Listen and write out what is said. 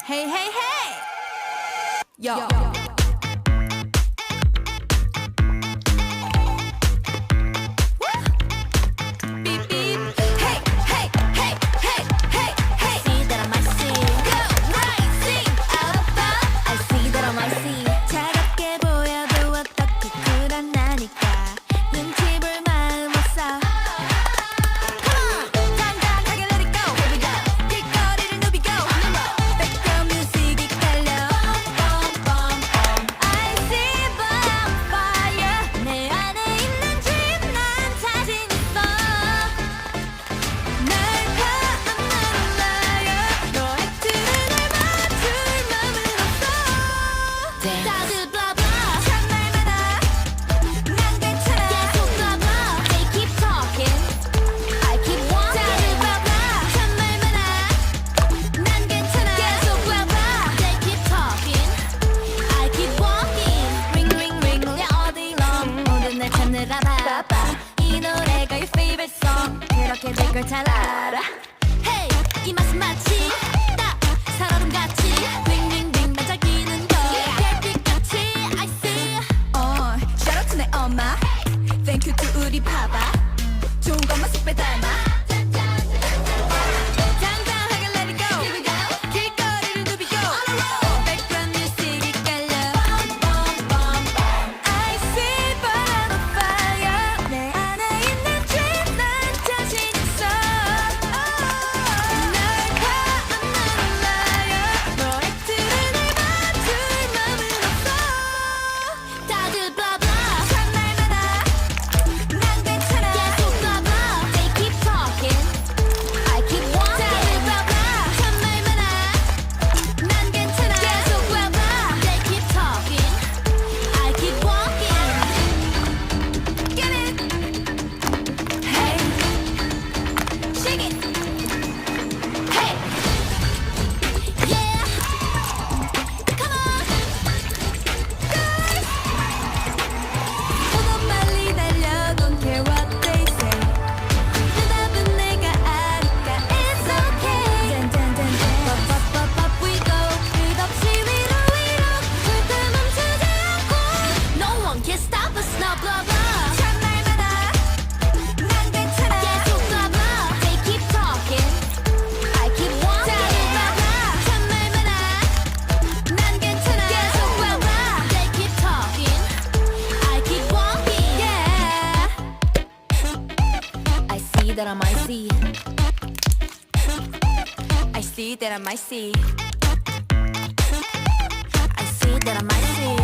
Hey, hey, hey! Yo. Beep, beep. Hey, hey, hey, hey, hey, hey. See that I might see. Go right, see out of the. I see that I might see. 차갑게 보여도 어떻게 쿨한나니까 눈치 볼 마음 없어. 당당하게 let it go. Here we go. 길거리를 누비고 백그라운드 뮤직이 깔려. I see bonfire. 내 안에 있는 dream 난 자신 있어. 날 가만히 놔요. 너의 틀을 맞출 맘은 없어. 다들 blah blah 참말 많아. 난 괜찮아. 계속 blah blah. They keep talking. I keep walking. 다들 blah blah 참말 많아. 난 괜찮아. 계속 blah blah. They keep talking. I keep walking. Ring ring ring 울려 all day long. 모든 날 찾느라 바빠. 이 노래가 your favorite song. 그렇게 될 걸 잘 알아. Hey 이 맛은 마치 딱 살얼음같이 링링링 반짝이는 거. 별빛같이 I see. shout out to 내 엄마. Thank you to 우리 파파. 좋은 것만 쏙 빼닮아. 당당하게 let it go. Here we go. 길거리를 누비고 백그라운드 뮤직이 깔려. I see bonfire. 내 안에 있는 dream 난 자신 있어. 날 가만히 놔요. 너의 틀을 맞출 맘은 없어. 다들 blah blah 참말 많아. 난 괜찮아. 계속 blah blah. They keep talking. I keep walking. 다들 blah blah 참말 많아. 난 괜찮아. 계속 blah blah. They keep talking. I keep walking. Get it. Hey. Shake it. Hey. Yeah. Come on. Girls. 보고 빨리 달려. Don't care what they say. 대답은 내가 아니까 it's okay. up we go. 끝없이 위로 절대 멈추지 않고. No one can stop us now. Blah blah. 참말 많아. 난 괜찮아. 계속 blah blah. They keep talking. I keep walking. 다들 blah blah. 참말 많아. 난 괜찮아. 계속 blah blah. They keep talking. I keep walking. Yeah. I see that I might see. I see that I might see. I see that I might see.